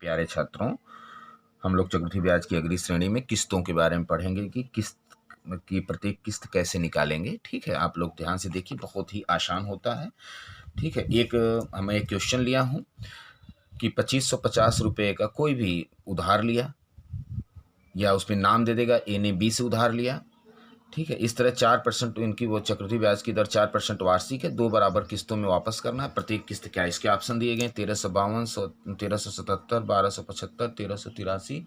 प्यारे छात्रों, हम लोग चक्रवृद्धि ब्याज की अगली श्रेणी में किस्तों के बारे में पढ़ेंगे कि किस्त की प्रत्येक किस्त कैसे निकालेंगे। ठीक है, आप लोग ध्यान से देखिए, बहुत ही आसान होता है। ठीक है, हमें एक क्वेश्चन लिया हूँ कि 2550 रुपये का कोई भी उधार लिया, या उसमें नाम दे देगा ए ने बी से उधार लिया। ठीक है, इस तरह 4% इनकी वो चक्रवृद्धि ब्याज की दर 4% वार्षिक है। 2 बराबर किस्तों में वापस करना है। प्रत्येक किस्त क्या है, इसके ऑप्शन दिए गए 1352, 1377, 1275, 1383।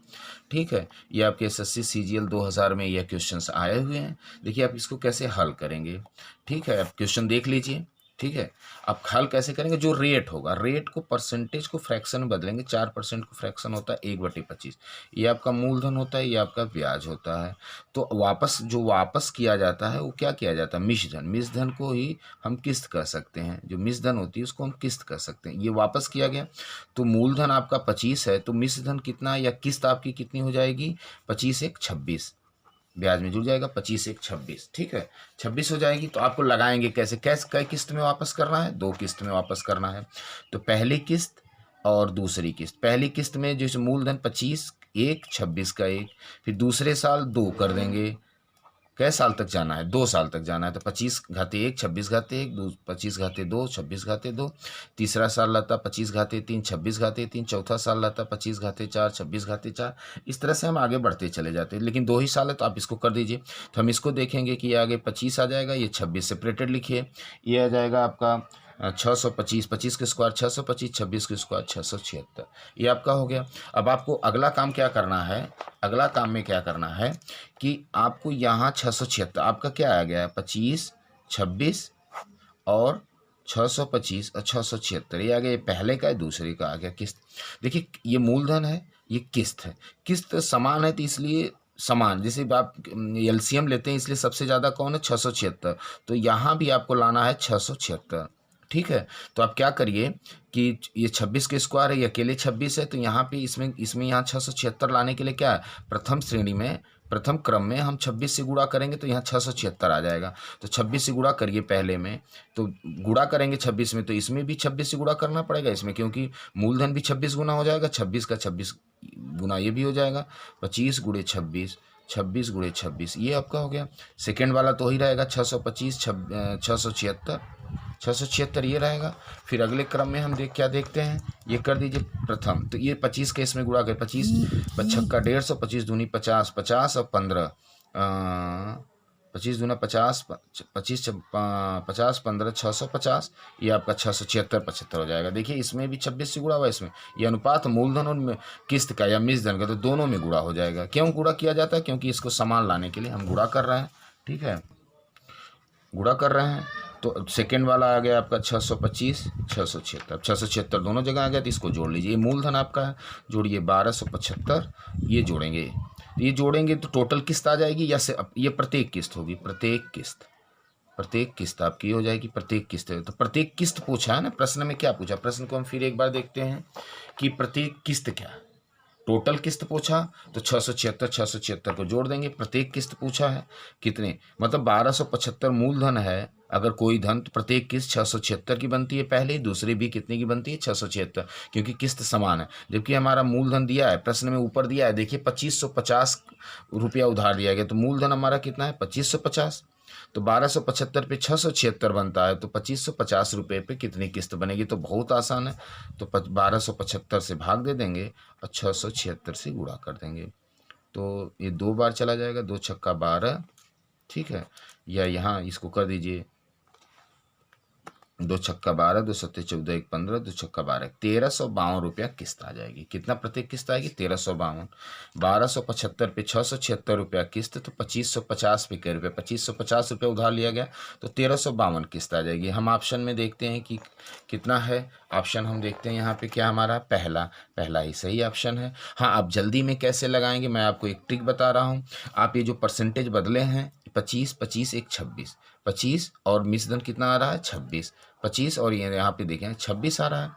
ठीक है, ये आपके SSC CGL 2000 में यह क्वेश्चन आए हुए हैं। देखिए आप इसको कैसे हल करेंगे। ठीक है, आप क्वेश्चन देख लीजिए। ठीक है, आप हल कैसे करेंगे, जो रेट होगा, रेट को परसेंटेज को फ्रैक्शन में बदलेंगे। 4% को फ्रैक्शन होता है 1/25, ये आपका मूलधन होता है, ये आपका ब्याज होता है। तो वापस किया जाता है वो क्या किया जाता है, मिश्रधन। मिश्रधन को ही हम किस्त कह सकते हैं, जो मिश्रधन होती है उसको हम किस्त कह सकते हैं। ये वापस किया गया, तो मूलधन आपका 25 है, तो मिश्रधन कितना या किस्त आपकी कितनी हो जाएगी, 25 एक 26, ब्याज में जुड़ जाएगा 25 एक 26। ठीक है, 26 हो जाएगी। तो आपको लगाएंगे कैसे, कई किस्त में वापस करना है, 2 किस्त में वापस करना है। तो पहली किस्त और दूसरी किस्त, पहली किस्त में जो मूलधन 25 एक 26 का एक, फिर दूसरे साल 2 कर देंगे। कै साल तक जाना है, 2 साल तक जाना है। तो 25 घाते 1, 26 घाते 1, 25 घाते 2, 26 घाते 2। तीसरा साल लाता 25 घाते 3, 26 घाते 3। चौथा साल लाता 25 घाते 4, 26 घाते 4। इस तरह से हम आगे बढ़ते चले जाते हैं, लेकिन 2 ही साल है तो आप इसको कर दीजिए। तो हम इसको देखेंगे कि ये आगे 25 आ जाएगा, ये 26 सेपरेटेड लिखिए। ये आ जाएगा आपका 625, 25 के स्क्वायर 625, 26 के स्क्वायर 676, ये आपका हो गया। अब आपको अगला काम क्या करना है, अगला काम में क्या करना है कि आपको यहाँ 676, आपका क्या आ गया, 25, 26 और 625 और 676, ये आ गया। ये पहले का है, दूसरे का आ गया किस्त। देखिए ये मूलधन है, ये किस्त है। किस्त समान है तो इसलिए समान, जैसे आप LCM लेते हैं, इसलिए सबसे ज़्यादा कौन है, 676। तो यहाँ भी आपको लाना है 676। ठीक है, तो आप क्या करिए कि ये 26 के स्क्वायर है, ये अकेले 26 है, तो यहाँ पे इसमें यहाँ 676 लाने के लिए क्या है, प्रथम श्रेणी में, प्रथम क्रम में हम 26 से गुणा करेंगे तो यहाँ 676 आ जाएगा। तो 26 से गुणा करिए पहले में, तो गुणा करेंगे 26 में, तो इसमें भी 26 से गुणा करना पड़ेगा इसमें, क्योंकि मूलधन भी 26 गुना हो जाएगा, 26 का 26 गुना ये भी हो जाएगा। 25 गुणे 26, 26 गुणे 26, ये आपका हो गया। सेकेंड वाला तो ही रहेगा 625, 676, 676 ये रहेगा। फिर अगले क्रम में हम क्या देखते हैं, ये कर दीजिए प्रथम। तो ये 25 के इसमें गुणा कर, 25 पचक्का 150, 25 दूनी 50, 50 और 15, 25 दूना 50, 25 50 15 650, ये आपका 676 75 हो जाएगा। देखिए इसमें भी 26 से गुणा हुआ, इसमें ये अनुपात मूलधन और किस्त का या मिश्रधन का, तो दोनों में गुणा हो जाएगा। क्यों गुणा किया जाता है, क्योंकि इसको समान लाने के लिए हम गुणा कर रहे हैं। ठीक है, गुणा कर रहे हैं। तो सेकेंड वाला आ गया आपका 625, 676, 676 दोनों जगह आ गया, तो इसको जोड़ लीजिए। ये मूलधन आपका है, जोड़िए 1275, ये जोड़ेंगे, ये जोड़ेंगे तो टोटल किस्त आ जाएगी, या से ये प्रत्येक किस्त होगी, प्रत्येक किस्त आपकी हो जाएगी, प्रत्येक किस्त है। तो प्रत्येक किस्त पूछा है ना प्रश्न में, क्या पूछा, प्रश्न को हम फिर एक बार देखते हैं कि प्रत्येक किस्त क्या है। टोटल किस्त पूछा तो 676 को जोड़ देंगे। प्रत्येक किस्त पूछा है कितने, मतलब 1275 मूलधन है अगर कोई धन, तो प्रत्येक किस्त 676 की बनती है पहले, दूसरी भी कितने की बनती है, 676, क्योंकि किस्त समान है। जबकि हमारा मूलधन दिया है, प्रश्न में ऊपर दिया है, देखिए 2550 रुपया उधार दिया गया, तो मूलधन हमारा कितना है, 2550। तो 1275 पे 676 बनता है, तो 2550 रुपये पे कितनी किस्त बनेगी, तो बहुत आसान है। तो 1275 से भाग दे देंगे और 676 से गुणा कर देंगे, तो ये 2 बार चला जाएगा, 2 छक्का 12। ठीक है, या यहाँ इसको कर दीजिए, 2 छक्का 12, 2 सत्ते 14, 1 15, 2 छक्का 12, 1352 रुपया किस्त आ जाएगी। कितना प्रत्येक किस्त आएगी, 1352। 1275 पे 676 रुपया किस्त, तो 2550 पे रुपये, 2550 रुपये उधार लिया गया, तो 1352 किस्त आ जाएगी। हम ऑप्शन में देखते हैं कि कितना है, ऑप्शन हम देखते हैं यहाँ पे क्या हमारा पहला ही सही ऑप्शन है। हाँ, आप जल्दी में कैसे लगाएंगे, मैं आपको एक ट्रिक बता रहा हूँ। आप ये जो परसेंटेज बदले हैं, 25 25 एक 26, 25 और मिश्रधन कितना आ रहा है, 26, 25 और ये यहाँ पे देखें 26 आ रहा है।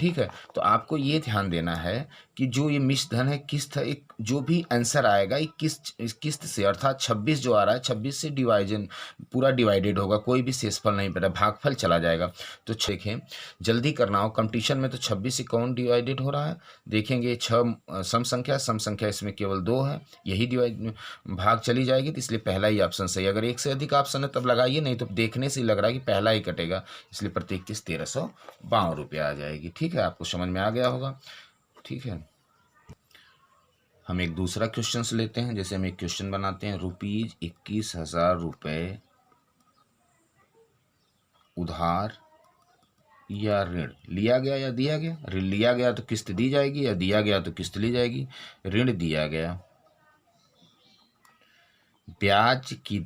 ठीक है, तो आपको ये ध्यान देना है कि जो ये मिश्रधन है, किस्त है, एक जो भी आंसर आएगा ये किस्त से, अर्थात 26 जो आ रहा है, 26 से डिवाइजन पूरा डिवाइडेड होगा, कोई भी शेषफल नहीं बचा, भागफल चला जाएगा। तो देखें जल्दी करना नाउ कंपटीशन में तो 26 से कौन डिवाइडेड हो रहा है, देखेंगे 6 सम संख्या इसमें केवल 2 है, यही डिवाइड भाग चली जाएगी, तो इसलिए पहला ही ऑप्शन सही। अगर एक से अधिक ऑप्शन है तब लगाइए, नहीं तो देखने से ही लग रहा है कि पहला ही कटेगा, इसलिए प्रत्येक किस्त 1352 रुपये आ जाएगी। ठीक है, आपको समझ में आ गया होगा। ठीक है, हम एक दूसरा क्वेश्चन लेते हैं। जैसे हम एक क्वेश्चन बनाते हैं, ₹21,000 उधार या ऋण लिया गया या दिया गया। ऋण लिया गया तो किस्त दी जाएगी, या दिया गया तो किस्त ली जाएगी। ऋण दिया गया, ब्याज की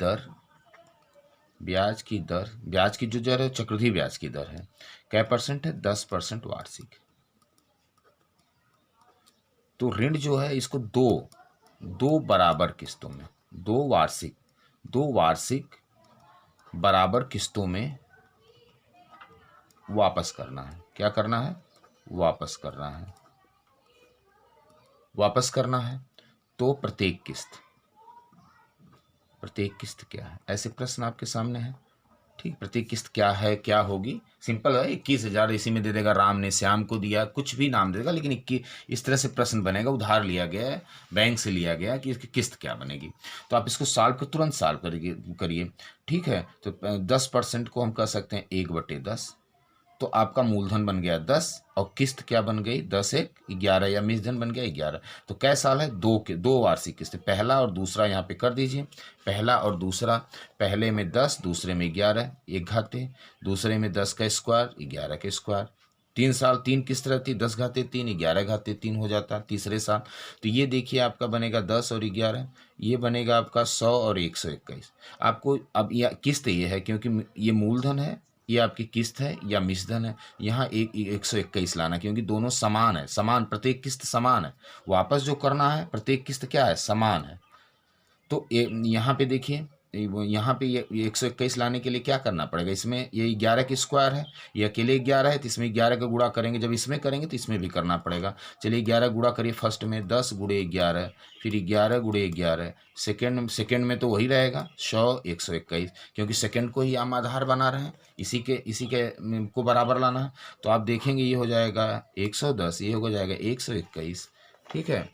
जो दर है चक्रवृद्धि ब्याज की दर है, क्या परसेंट है, 10% वार्षिक। तो ऋण जो है इसको दो बराबर किस्तों में, दो वार्षिक बराबर किस्तों में वापस करना है। क्या करना है, वापस करना है। तो प्रत्येक किस्त क्या है, ऐसे प्रश्न आपके सामने है। ठीक, प्रत्येक किस्त क्या है, क्या होगी, सिंपल है। 21,000 इसी में दे देगा, राम ने श्याम को दिया, कुछ भी नाम देगा, लेकिन 21 इस तरह से प्रश्न बनेगा, उधार लिया गया है, बैंक से लिया गया कि इसकी किस्त क्या बनेगी। तो आप इसको तुरंत सॉल्व करिए। ठीक है, तो 10% को हम कह सकते हैं 1/10, तो आपका मूलधन बन गया 10 और किस्त क्या बन गई, 10 1 11, या मिश्रधन बन गया 11। तो कै साल है, दो वार्षिक किस्त, पहला और दूसरा यहाँ पे कर दीजिए। पहला और दूसरा, पहले में 10, दूसरे में 11, एक घाते, दूसरे में 10 का स्क्वायर, 11 का स्क्वायर। 3 साल 3 किस्त रहती, 10 घाते 3, 11 घाते 3 हो जाता तीसरे साल। तो ये देखिए आपका बनेगा 10 और 11, ये बनेगा आपका 100 और 121। आपको अब यह किस्त ये है, क्योंकि ये मूलधन है, ये आपकी किस्त है या मिश्रधन है। यहाँ 121 लाना, क्योंकि दोनों समान है, प्रत्येक किस्त समान है। वापस जो करना है, प्रत्येक किस्त क्या है, समान है। तो यहाँ पे देखिए, यहाँ पे ये 121 लाने के लिए क्या करना पड़ेगा, इसमें ये 11 की स्क्वायर है, ये अकेले 11 है, तो इसमें 11 का गुणा करेंगे, जब इसमें करेंगे तो इसमें भी करना पड़ेगा। चलिए 11 गुणा करिए, फर्स्ट में 10 गुणे 11, फिर 11 गुणे 11, सेकेंड में तो वही रहेगा 100 121, क्योंकि सेकेंड को ही हम आधार बना रहे हैं, इसी के को बराबर लाना है। तो आप देखेंगे ये हो जाएगा 110, ये हो जाएगा 121। ठीक है,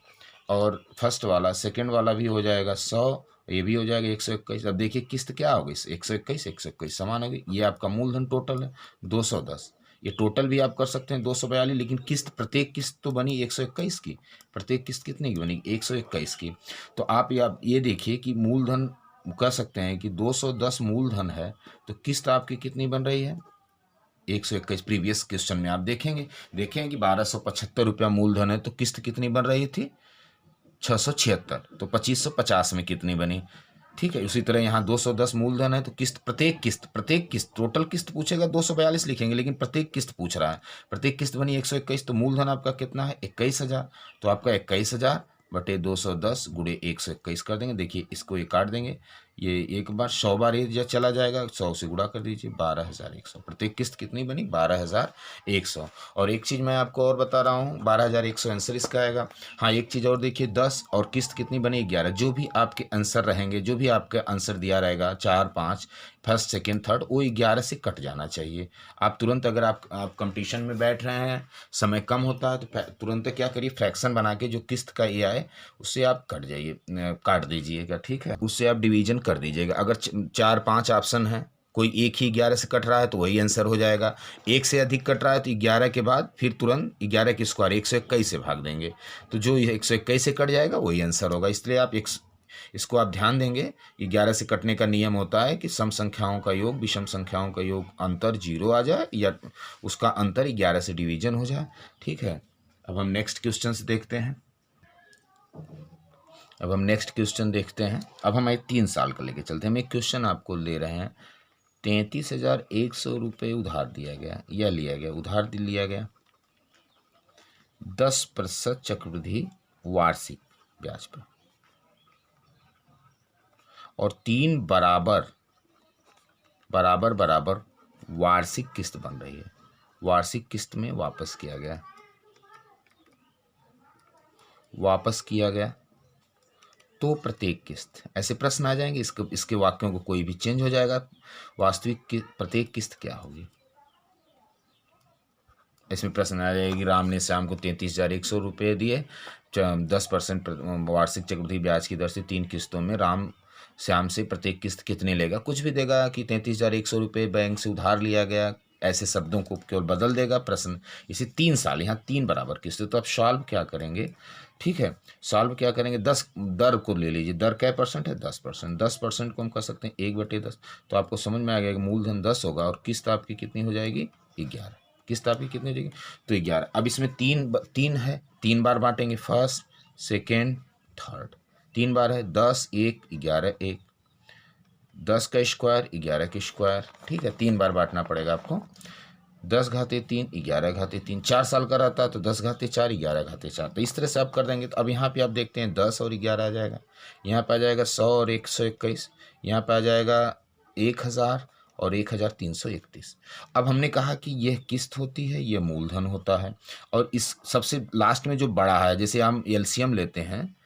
और फर्स्ट वाला सेकंड वाला भी हो जाएगा 100, ये भी हो जाएगा 121। अब देखिए किस्त क्या होगी, 121 समान होगी। ये आपका मूलधन टोटल है 210, ये टोटल भी आप कर सकते हैं 242, लेकिन किस्त प्रत्येक किस्त तो बनी 121 की। प्रत्येक किस्त कितने की बनी, 121 की। तो आप ये देखिए कि मूलधन कह सकते हैं कि 210 मूलधन है, तो किस्त आपकी कितनी बन रही है, 121। प्रीवियस क्वेश्चन में आप देखेंगे कि 1275 रुपया मूलधन है, तो किस्त कितनी बन रही थी, 676। तो 2550 में कितनी बनी। ठीक है, उसी तरह यहाँ 210 मूलधन है, तो प्रत्येक किस्त टोटल किस्त पूछेगा 242 लिखेंगे, लेकिन प्रत्येक किस्त पूछ रहा है। प्रत्येक किस्त बनी 121, तो मूलधन आपका कितना है, 21,000। तो आपका 21,000 बटे 210 गुणे 121 कर देंगे। देखिए इसको ये काट देंगे, ये एक बार 100 बार ये चला जाएगा, 100 से गुणा कर दीजिए, 12,100। प्रत्येक किस्त कितनी बनी, 12,100। और एक चीज़ मैं आपको और बता रहा हूँ, 12,100 आंसर इसका आएगा। हाँ, एक चीज़ और देखिए, 10 और किस्त कितनी बनी, 11। जो भी आपके आंसर रहेंगे, जो भी आपका आंसर दिया रहेगा 4 5 फर्स्ट सेकेंड थर्ड, वो 11 से कट जाना चाहिए। आप तुरंत, अगर आप कंपटीशन में बैठ रहे हैं, समय कम होता है, तो तुरंत क्या करिए, फ्रैक्शन बना के जो किस्त का ये आए उससे आप काट दीजिएगा। ठीक है, उससे आप डिवीजन कर दीजिएगा। अगर 4 5 ऑप्शन है, कोई एक ही 11 से कट रहा है तो वही आंसर हो जाएगा। एक से अधिक कट रहा है तो 11 के बाद फिर तुरंत 11 की स्क्वायर 121 से भाग देंगे, तो जो 121 से कट जाएगा वही आंसर होगा। इसलिए आप इसको आप ध्यान देंगे। 11 से कटने का नियम होता है कि सम संख्याओं का योग विषम संख्याओं का योग अंतर 0 आ जाए, या उसका अंतर 11 से डिवीजन हो जाए। ठीक है, अब हम नेक्स्ट क्वेश्चन देखते हैं। अब हम 3 साल का लेके चलते हैं। हम एक क्वेश्चन आपको ले रहे हैं, 33,100 रुपये उधार दिया गया या लिया गया, उधार लिया गया, 10% चक्रवृद्धि वार्षिक ब्याज पर, और 3 बराबर वार्षिक किस्त बन रही है। वार्षिक किस्त में वापस किया गया तो प्रत्येक किस्त, ऐसे प्रश्न आ जाएंगे। इसके वाक्यों को कोई भी चेंज हो जाएगा। वास्तविक प्रत्येक किस्त क्या होगी, इसमें प्रश्न आ जाएगा कि राम ने श्याम को 33,100 रुपये दिए, 10% वार्षिक चक्रवृद्धि ब्याज की दर से 3 किस्तों में राम श्याम से प्रत्येक किस्त कितने लेगा। कुछ भी देगा कि 33,100 रुपये बैंक से उधार लिया गया, ऐसे शब्दों को केवल बदल देगा प्रश्न। इसे 3 साल, यहाँ 3 बराबर किस्त। तो अब सॉल्व क्या करेंगे, ठीक है, सॉल्व क्या करेंगे, 10 दर को ले लीजिए, दर क्या परसेंट है, 10%। 10% को हम कर सकते हैं 1/10। तो आपको समझ में आ गया कि मूलधन 10 होगा और किस्त आपकी कितनी हो जाएगी, 11। किस्त आपकी कितनी हो जाएगी, तो 11। अब इसमें तीन है, 3 बार बांटेंगे, फर्स्ट सेकेंड थर्ड, 3 बार है, 10 1 11 1, 10 का स्क्वायर 11 का स्क्वायर, ठीक है, 3 बार बांटना पड़ेगा आपको। 10 घाते 3 11 घाते 3, 4 साल का रहता है तो 10 घाते 4 11 घाते 4। तो इस तरह से आप कर देंगे। तो अब यहाँ पे आप देखते हैं 10 और 11 आ जाएगा, यहाँ पे आ जाएगा 100 और 121, यहाँ पे आ जाएगा 1000 और 1331। अब हमने कहा कि यह किस्त होती है, यह मूलधन होता है, और इस सबसे लास्ट में जो बड़ा है, जैसे हम एलसीएम लेते हैं,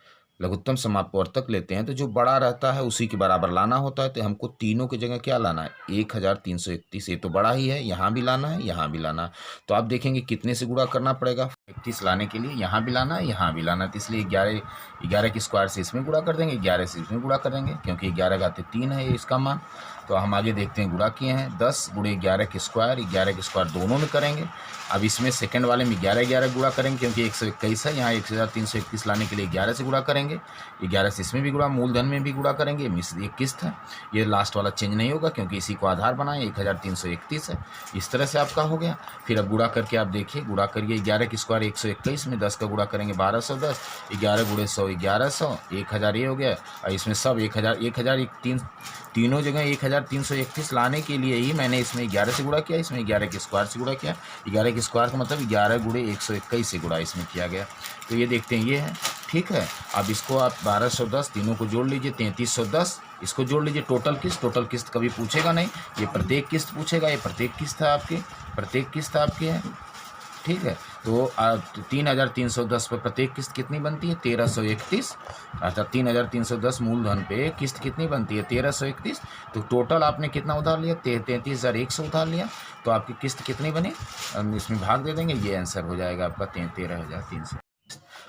लघुत्तम समापवर्तक लेते हैं, तो जो बड़ा रहता है उसी के बराबर लाना होता है। तो हमको तीनों की जगह क्या लाना है, 1331। ये तो बड़ा ही है, यहाँ भी लाना है, यहाँ भी लाना है। तो आप देखेंगे कितने से गुणा करना पड़ेगा, 31 लाने के लिए यहाँ भी लाना है, यहाँ भी लाना है। तो इसलिए 11 के स्क्वायर से इसमें गुणा कर देंगे, 11 से इसमें गुणा कर देंगे, क्योंकि 11 घाते 3 है इसका मान। तो हम आगे देखते हैं, गुणा किए हैं, 10 गुणे 11 के स्क्वायर, 11 के स्क्वायर दोनों में करेंगे। अब इसमें सेकंड वाले में 11 गुणा करेंगे, क्योंकि 121 है, यहाँ 1331 लाने के लिए 11 से गुणा करेंगे, 11 से इसमें भी गुणा, मूलधन में भी गुणा करेंगे, मिश्र एक किस्त है, ये लास्ट वाला चेंज नहीं होगा क्योंकि इसी को आधार बनाए, 1331 है। इस तरह से आपका हो गया। फिर अब गुणा करके आप देखिए, गुणा करिए, 11 के स्क्वायर 121 में 10 का गुणा करेंगे 1210, 11 गुणे 100 1100, 1000 ये हो गया। और इसमें सब 1000 तीनों जगह 1331 लाने के लिए ही मैंने इसमें 11 से गुणा किया, इसमें 11 के स्क्वायर से गुणा किया। 11 के स्क्वायर का मतलब 11 गुणे 121 से गुणा इसमें किया गया। तो ये देखते हैं, ये है, ठीक है। अब इसको आप 1210 तीनों को जोड़ लीजिए, 3310 इसको जोड़ लीजिए। टोटल किस्त कभी पूछेगा नहीं, ये प्रत्येक किस्त पूछेगा, ये प्रत्येक किस्त है आपकी, प्रत्येक किस्त आपकी है, ठीक है। तो 3310 पर प्रत्येक किस्त कितनी बनती है, 1331। अर्थात 3310 मूलधन पे किस्त कितनी बनती है, 1331। तो टोटल आपने कितना उधार लिया, 33,100 उधार लिया। तो आपकी किस्त कितनी बनी, इसमें भाग दे देंगे, ये आंसर हो जाएगा आपका 13,300।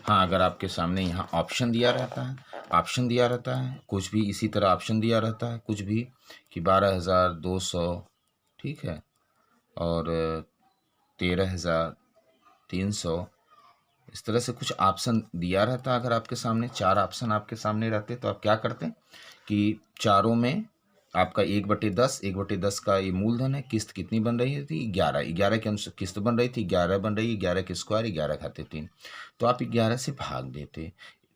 हाँ, अगर आपके सामने यहाँ ऑप्शन दिया रहता है, ऑप्शन दिया रहता है, कुछ भी इसी तरह ऑप्शन दिया रहता है, कुछ भी कि 12,200, ठीक है, और 13,300, इस तरह से कुछ ऑप्शन दिया रहता है। अगर आपके सामने 4 ऑप्शन आपके सामने रहते तो आप क्या करते कि चारों में आपका 1/10, 1/10 का ये मूलधन है, किस्त कितनी बन रही थी, 11 के अनुसार किस्त बन रही थी, 11 बन रही है, 11 के स्क्वायर 11 घाते 3। तो आप 11 से भाग देते,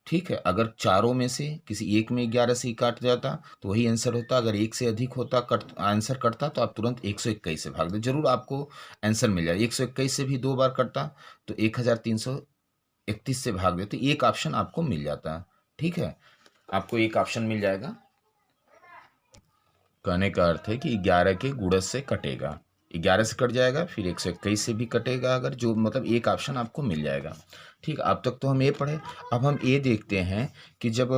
ठीक है। अगर चारों में से किसी एक में 11 से ही काट जाता तो वही आंसर होता। अगर एक से अधिक होता आंसर कटता तो आप तुरंत 121 से भाग दे, जरूर आपको आंसर मिल जाए। 121 से भी 2 बार कटता तो 1331 से भाग देते, एक ऑप्शन आपको मिल जाता, ठीक है, आपको एक ऑप्शन मिल जाएगा। कहने का अर्थ है कि 11 के गुणज से कटेगा, 11 से कट जाएगा, फिर 121 से भी कटेगा, अगर जो मतलब एक ऑप्शन आपको मिल जाएगा, ठीक। अब तक तो हम ये पढ़े। अब हम ये देखते हैं कि जब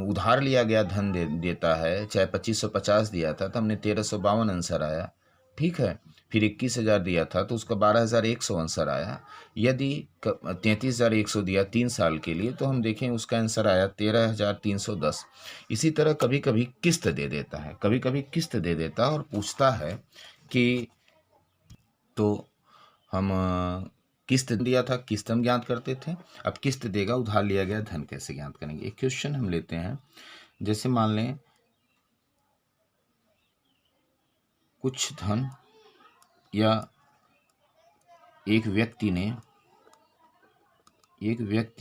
उधार लिया गया धन देता है, चाहे 2550 दिया था तो हमने 1352 आंसर आया, ठीक है। फिर 21,000 दिया था तो उसका 12,100 आंसर आया। यदि 33,100 दिया 3 साल के लिए तो हम देखें उसका आंसर आया 13,310। इसी तरह कभी कभी किस्त दे देता है, कभी कभी किस्त दे देता है और पूछता है कि, तो हम किस्त दिया था, किस्त हम ज्ञात करते थे, अब किस्त देगा, उधार लिया गया धन कैसे ज्ञात करेंगे। एक क्वेश्चन हम लेते हैं, जैसे मान लें कुछ धन या एक व्यक्ति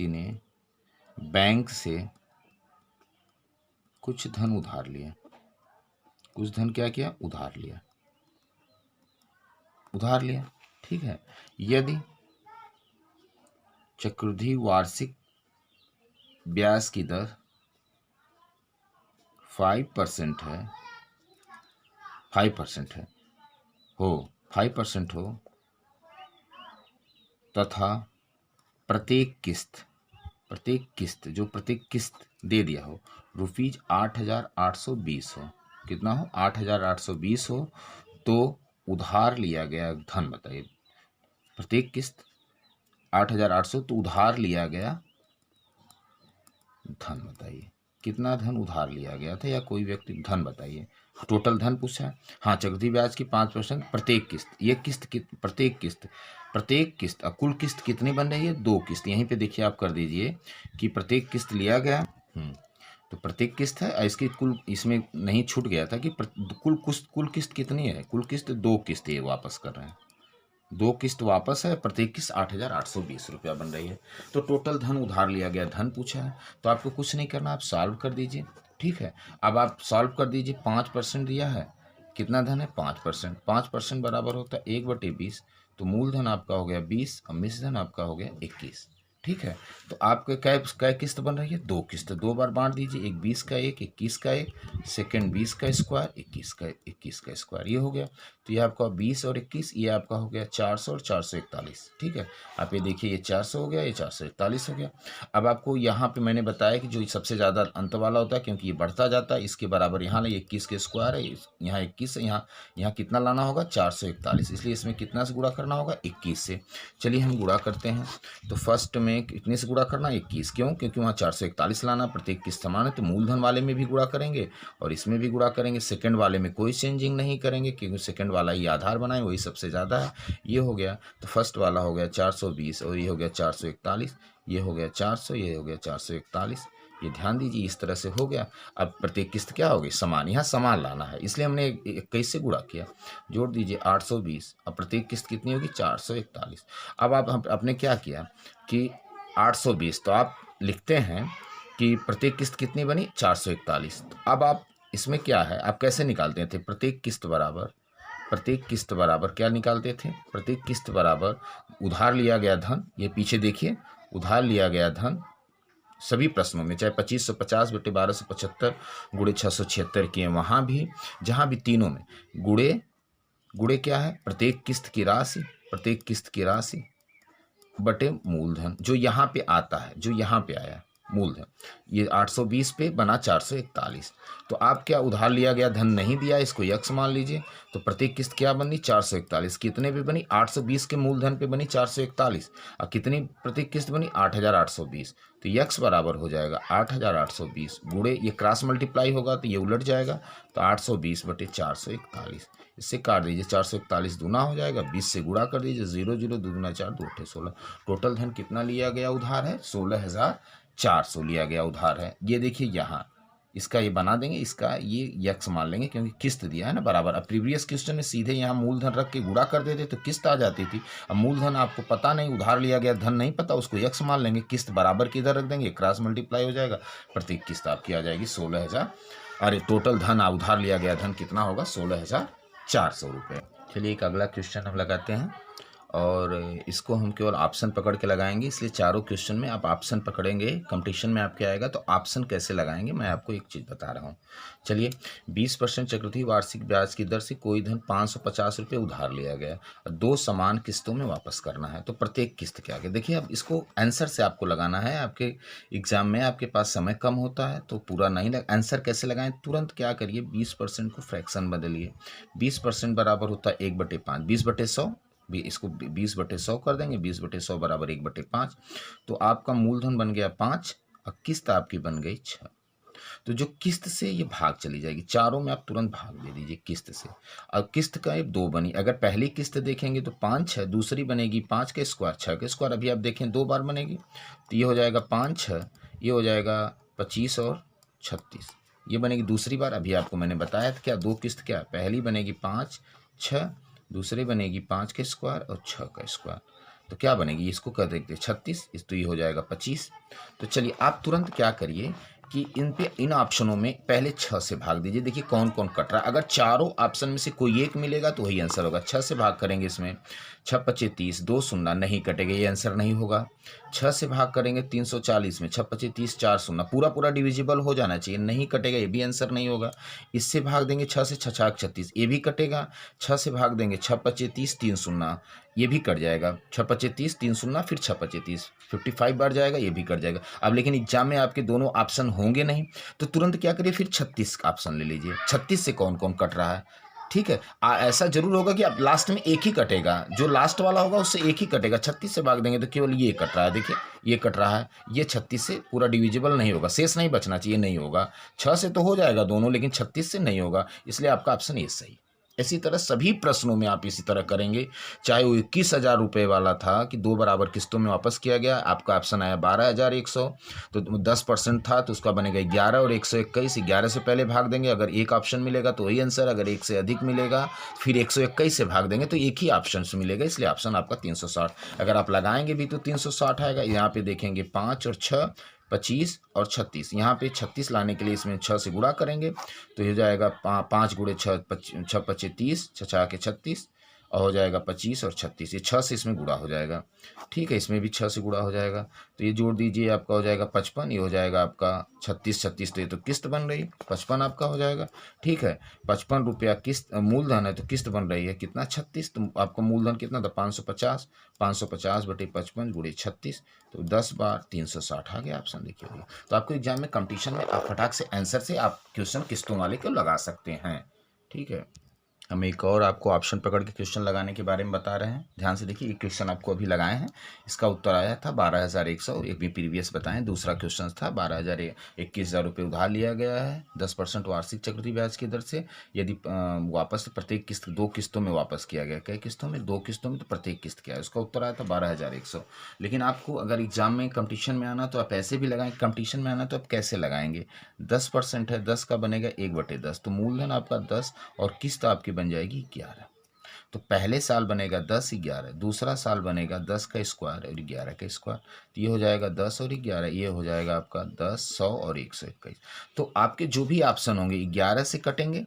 ने बैंक से कुछ धन उधार लिया, कुछ धन क्या किया, उधार लिया, ठीक है। यदि चक्रवृद्धि वार्षिक ब्याज की दर 5% है, 5% हो तथा प्रत्येक किस्त जो प्रत्येक किस्त दे दिया हो रुपीज 8,820 हो, कितना हो, 8,820 हो, तो उधार लिया गया धन बताइए। प्रत्येक किस्त 8,800, तो उधार लिया गया धन बताइए, कितना धन उधार लिया गया था, या कोई व्यक्ति धन बताइए। टोटल धन पूछा है। हाँ, चक्रवृद्धि ब्याज की 5% प्रत्येक किस्त, ये प्रत्येक किस्त कुल किस्त कितनी बन रही है, 2 किस्त। यहीं पे देखिए आप कर दीजिए कि प्रत्येक किस्त लिया गया, तो प्रत्येक किस्त है, इसकी कुल, इसमें नहीं छूट गया था कि कुल किस्त कितनी है, कुल किस्त 2 किस्त ये वापस कर रहे हैं, 2 किस्त वापस है, प्रत्येक किस्त 8,820 रुपया बन रही है। तो टोटल धन उधार लिया गया धन पूछा है, तो आपको कुछ नहीं करना, आप सॉल्व कर दीजिए। ठीक है, अब आप सॉल्व कर दीजिए। 5% दिया है, कितना धन है 5%, 5% बराबर होता है 1/20, तो मूलधन आपका हो गया 20 और मिश्रधन आपका हो गया 21। ठीक है, तो आपके कै किस्त बन रही है, 2 किस्त, 2 बार बांट दीजिए, एक 20 का, एक 21 का, एक सेकेंड 20 का स्क्वायर, 21 का स्क्वायर, ये हो गया। तो ये आपका 20 और 21, ये आपका हो गया 400 और 441। ठीक है, आप ये देखिए, ये 400 हो गया, ये 441 हो गया। अब आपको यहाँ पे मैंने बताया कि जो सबसे ज़्यादा अंत वाला होता है, क्योंकि ये बढ़ता जाता है, इसके बराबर यहाँ ले 21 के स्क्वायर है, यहाँ 21 है, यहाँ कितना लाना होगा 441, इसलिए इसमें कितना से गुणा करना होगा 21 से। चलिए हम गुणा करते हैं। तो फर्स्ट में कितने से गुणा करना 21, क्यों, क्योंकि वहाँ 441 लाना, प्रत्येक किस्त समान है, तो मूलधन वाले में भी गुणा करेंगे और इसमें भी गुणा करेंगे। सेकंड वाले में कोई चेंजिंग नहीं करेंगे, क्योंकि सेकंड वाला ही आधार बनाए, वही सबसे ज़्यादा है। ये हो गया, तो फर्स्ट वाला हो गया 420 और ये हो गया 441, ये हो गया 400, ये हो गया 441। ये ध्यान दीजिए, इस तरह से हो गया। अब प्रत्येक किस्त क्या होगी समान, यहाँ समान लाना है, इसलिए हमने 21 से गुणा किया। जोड़ दीजिए 820, अब प्रत्येक किस्त कितनी होगी 441। अब आप आपने क्या किया कि 820, तो आप लिखते हैं कि प्रत्येक किस्त कितनी बनी 441। तो अब आप इसमें क्या है, आप कैसे निकालते थे, प्रत्येक किस्त बराबर क्या निकालते थे, प्रत्येक किस्त बराबर उधार लिया गया धन, ये पीछे देखिए, उधार लिया गया धन सभी प्रश्नों में, चाहे 2550 बटे 1275 गुणे 676 किए, वहाँ भी जहाँ भी तीनों में गुणे क्या है, प्रत्येक किस्त की राशि बटे मूलधन, जो यहाँ पे आता है, जो यहाँ पे आया मूलधन, ये 820 पे बना 441। तो आप क्या, उधार लिया गया धन नहीं दिया, इसको यक्स मान लीजिए। तो प्रत्येक किस्त क्या बनी 441, कितने पे बनी 820 के मूलधन पे बनी 441, और कितनी प्रत्येक किस्त बनी 8,820। तो यक्स बराबर हो जाएगा 8,820 गुणे, ये क्रॉस मल्टीप्लाई होगा तो ये उलट जाएगा, तो 820 बटे 441, इससे काट दीजिए, 441 दूना हो जाएगा, 20 से गुणा कर दीजिए, 0 0 2 दूना 4 2 8 16। टोटल धन कितना लिया गया उधार है, 16,400 लिया गया उधार है। ये देखिए यहाँ इसका ये बना देंगे, इसका ये यक्स मान लेंगे, क्योंकि किस्त दिया है ना बराबर। अब प्रीवियस क्वेश्चन में सीधे यहाँ मूलधन रख के गुणा कर देते तो किस्त आ जाती थी। अब मूलधन आपको पता नहीं, उधार लिया गया धन नहीं पता, उसको यक्स मान लेंगे, किस्त बराबर किधर रख देंगे, क्रॉस मल्टीप्लाई हो जाएगा, प्रत्येक किस्त आपकी आ जाएगी 16,000। अरे टोटल धन, उधार लिया गया धन कितना होगा 16,400 रुपये। चलिए एक अगला क्वेश्चन हम लगाते हैं, और इसको हम केवल ऑप्शन पकड़ के लगाएंगे, इसलिए चारों क्वेश्चन में आप ऑप्शन पकड़ेंगे। कंपटीशन में आपके आएगा तो ऑप्शन कैसे लगाएंगे मैं आपको एक चीज़ बता रहा हूँ। चलिए, 20% चक्रवृद्धि वार्षिक ब्याज की दर से कोई धन 550 रुपये उधार लिया गया, 2 समान किस्तों में वापस करना है, तो प्रत्येक किस्त क्या है। देखिए, अब इसको आंसर से आपको लगाना है, आपके एग्जाम में आपके पास समय कम होता है तो पूरा नहीं आंसर कैसे लगाएं, तुरंत क्या करिए, 20% को फ्रैक्शन बदलिए। 20% बराबर होता है 1/5, 20/100, भी इसको 20/100 कर देंगे, 20/100 बराबर 1/5। तो आपका मूलधन बन गया 5 और किस्त आपकी बन गई 6। तो जो किस्त से ये भाग चली जाएगी, चारों में आप तुरंत भाग दे दीजिए किस्त से। अब किस्त का 2 बनी, अगर पहली किस्त देखेंगे तो 5 6, दूसरी बनेगी 5 के स्क्वायर 6 के स्क्वायर, अभी आप देखें 2 बार बनेगी, तो ये हो जाएगा 5 6, ये हो जाएगा 25 और 36, ये बनेगी दूसरी बार। अभी आपको मैंने बताया था क्या, 2 किस्त क्या, पहली बनेगी 5 6, दूसरी बनेगी 5 के स्क्वायर और 6 का स्क्वायर, तो क्या बनेगी, इसको कर देते 36, इस तो ये हो जाएगा 25। तो चलिए आप तुरंत क्या करिए कि इन ऑप्शनों में पहले 6 से भाग दीजिए, देखिए कौन कौन कट रहा है। अगर चारों ऑप्शन में से कोई एक मिलेगा तो वही आंसर होगा। 6 से भाग करेंगे, इसमें 6 25 30, 2 शून्य नहीं कटेगा, ये आंसर नहीं होगा। 6 से भाग करेंगे 340 में, 6 25 30, 4 शून्य, पूरा डिविजिबल हो जाना चाहिए, नहीं कटेगा, ये भी आंसर नहीं होगा। इससे भाग देंगे 6 से 6 6 36, ये भी कटेगा। 6 से भाग देंगे 6 25 30, 3 शून्य, ये भी कट जाएगा। 6 25 30, 3 शून्य, फिर 6 25 30, 55 बार जाएगा, ये भी कट जाएगा। अब लेकिन एग्जाम में आपके दोनों ऑप्शन होंगे नहीं, तो तुरंत क्या करिए, फिर 36 का ऑप्शन ले लीजिए। 36 से कौन कौन कट रहा है, ठीक है। ऐसा ज़रूर होगा कि आप लास्ट में एक ही कटेगा, जो लास्ट वाला होगा उससे एक ही कटेगा। 36 से भाग देंगे तो केवल ये कट रहा है, देखिए ये कट रहा है, ये 36 से पूरा डिविजिबल नहीं होगा, शेष नहीं बचना चाहिए, नहीं होगा। 6 से तो हो जाएगा दोनों, लेकिन 36 से नहीं होगा, इसलिए आपका ऑप्शन ए सही। इसी तरह सभी प्रश्नों में आप इसी तरह करेंगे, चाहे वो 21,000 रुपये वाला था कि 2 बराबर किस्तों में वापस किया गया, आपका ऑप्शन आया 12,100, तो 10% था तो उसका बनेगा 11 और 121, 11 से पहले भाग देंगे, अगर एक ऑप्शन मिलेगा तो वही आंसर, अगर एक से अधिक मिलेगा फिर 121 से भाग देंगे तो एक ही ऑप्शन से मिलेगा, इसलिए ऑप्शन आपका 360। अगर आप लगाएंगे भी तो 360 आएगा। यहाँ पे देखेंगे 5 और 6, 25 और 36, यहाँ पे 36 लाने के लिए इसमें 6 से गुणा करेंगे तो हो जाएगा 5 गुणे 6, 6 पच्चे 30, 6 के 36 और हो जाएगा 25 और 36, ये 6 से इसमें गुणा हो जाएगा। ठीक है, इसमें भी 6 से गुणा हो जाएगा तो ये जोड़ दीजिए, आपका हो जाएगा 55, ये हो जाएगा आपका 36, 36 तो ये तो किस्त बन रही है, 55 आपका हो जाएगा। ठीक है, 55 रुपया किस्त मूलधन है तो किस्त बन रही है कितना, 36, तो आपका मूलधन कितना था 550, 550 बटे 55 गुणे 36, तो 10 बार 360 आ गया ऑप्शन, देखिए भैया। तो आपको एग्जाम में कंपटीशन में आप फटाक से आंसर से आप क्वेश्चन किस्तों वाले को लगा सकते हैं। ठीक है, हम एक और आपको ऑप्शन पकड़ के क्वेश्चन लगाने के बारे में बता रहे हैं, ध्यान से देखिए। एक क्वेश्चन आपको अभी लगाए हैं, इसका उत्तर आया था 12,100, एक भी प्रीवियस बताएं। दूसरा क्वेश्चन था 21,000 रुपये उधार लिया गया है 10% वार्षिक चक्रवृद्धि ब्याज की दर से, यदि वापस प्रत्येक किस्त 2 किस्तों में वापस किया गया। कई किस्तों में? 2 किस्तों में, तो प्रत्येक किस्त क्या है, उसका उत्तर आया था 12,100। लेकिन आपको अगर एग्जाम में कंपटीशन में आना तो आप ऐसे भी लगाएं, कंपटीशन में आना तो आप कैसे लगाएंगे, 10% है, 10 का बनेगा 1/10, तो मूलधन आपका 10 और किस्त आपकी बन जाएगी 11। तो पहले साल बनेगा 10, 11, दूसरा साल बनेगा 10 का स्क्वायर और 11 का स्क्वायर, तो ये हो जाएगा 10 और 11, ये हो जाएगा आपका 10, 100 और 121। तो आपके जो भी ऑप्शन होंगे 11 से कटेंगे,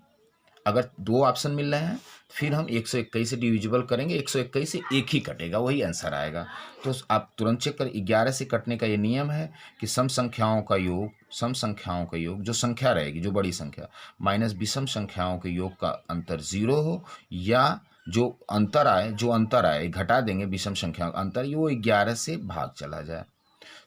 अगर 2 ऑप्शन मिल रहे हैं फिर हम 121 से डिविजिबल करेंगे, 121 से एक ही कटेगा, वही आंसर आएगा। तो आप तुरंत चेक करें, 11 से कटने का ये नियम है कि सम संख्याओं का योग जो संख्या रहेगी, जो बड़ी संख्या माइनस विषम संख्याओं के योग का अंतर 0 हो, या जो अंतर आए घटा देंगे विषम संख्याओं का अंतर, ये वो 11 से भाग चला जाए।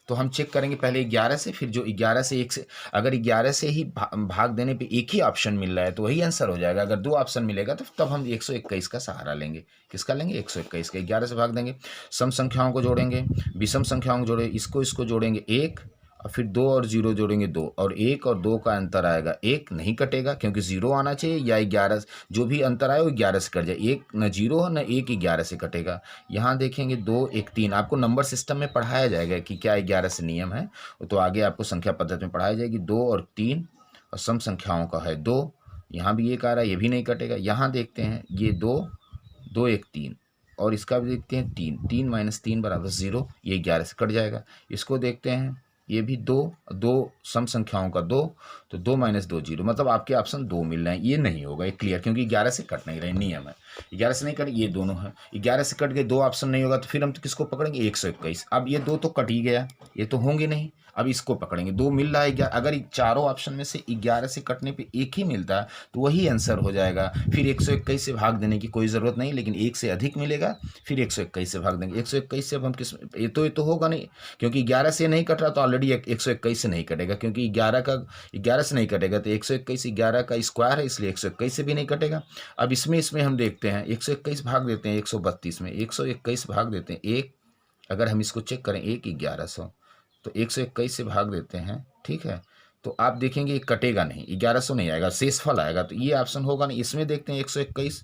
तो हम चेक करेंगे पहले 11 से, फिर जो 11 से 1 से, अगर 11 से ही भाग देने पे एक ही ऑप्शन मिल रहा है तो वही आंसर हो जाएगा। अगर 2 ऑप्शन मिलेगा तो तब हम 121 का सहारा लेंगे। किसका लेंगे? 121 का। 11 से भाग देंगे, सम संख्याओं को जोड़ेंगे, विषम संख्याओं को जोड़ेंगे, इसको जोड़ेंगे 1, और फिर 2 और 0 जोड़ेंगे 2, और 1 और 2 का अंतर आएगा 1, नहीं कटेगा क्योंकि 0 आना चाहिए, या 11 जो भी अंतर आए वो 11 से कट जाए, 1 न 0 हो न 1 11 से कटेगा। यहाँ देखेंगे 2, 1, 3, आपको नंबर सिस्टम में पढ़ाया जाएगा कि क्या 11 से नियम है, तो आगे आपको संख्या पद्धति में पढ़ाई जाएगी। 2 और 3 और सम संख्याओं का है 2, यहाँ भी 1 आ रहा है, ये भी नहीं कटेगा। यहाँ देखते हैं ये 2, 2, 1, 3, और इसका भी देखते हैं 3, 3 माइनस 3 बराबर 0, ये 11 से कट जाएगा। इसको देखते हैं, ये भी 2 सम संख्याओं का 2, तो 2 माइनस 2 0, मतलब आपके ऑप्शन 2 मिल रहे हैं, ये नहीं होगा, ये क्लियर, क्योंकि 11 से कट नहीं रहे, नियम है 11 से नहीं कट, ये दोनों है। 11 से कट गए, 2 ऑप्शन नहीं होगा तो फिर हम तो किसको पकड़ेंगे? 121। अब ये 2 तो कट ही गया, ये तो होंगे नहीं, अब इसको पकड़ेंगे। 2 मिल रहा है, अगर चारों ऑप्शन में से 11 से कटने पे एक ही मिलता है तो वही आंसर हो जाएगा, फिर 121 से भाग देने की कोई ज़रूरत नहीं, लेकिन 1 से अधिक मिलेगा फिर 121 से भाग देंगे। 121 से अब हम किस, ये तो होगा नहीं, क्योंकि 11 से नहीं कट रहा तो ऑलरेडी 121 से नहीं कटेगा, क्योंकि 11 से नहीं कटेगा तो 121 11 का स्क्वायर है, इसलिए 121 से भी नहीं कटेगा। अब इसमें हम देखते हैं 121 भाग देते हैं 132 में, 121 भाग देते हैं 1, अगर हम इसको चेक करें 1 1100, तो 121 से भाग देते हैं, ठीक है, तो आप देखेंगे ये कटेगा नहीं, 1100 नहीं आएगा, शेषफल आएगा, तो ये ऑप्शन होगा नहीं। इसमें देखते हैं 121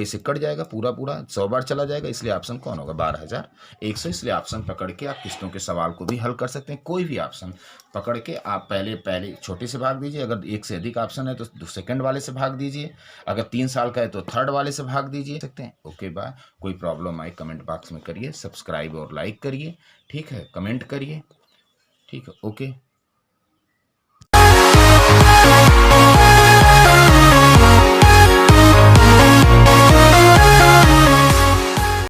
से कट जाएगा, पूरा 100 बार चला जाएगा, इसलिए ऑप्शन कौन होगा? 12,100। इसलिए ऑप्शन पकड़ के आप किस्तों के सवाल को भी हल कर सकते हैं। कोई भी ऑप्शन पकड़ के आप पहले छोटे से भाग दीजिए, अगर 1 से अधिक ऑप्शन है तो सेकंड वाले से भाग दीजिए, अगर 3 साल का है तो थर्ड वाले से भाग दीजिए सकते हैं। Okay bye. कोई प्रॉब्लम आए कमेंट बॉक्स में करिए, सब्सक्राइब और लाइक करिए, ठीक है, कमेंट करिए, ठीक है, ओके।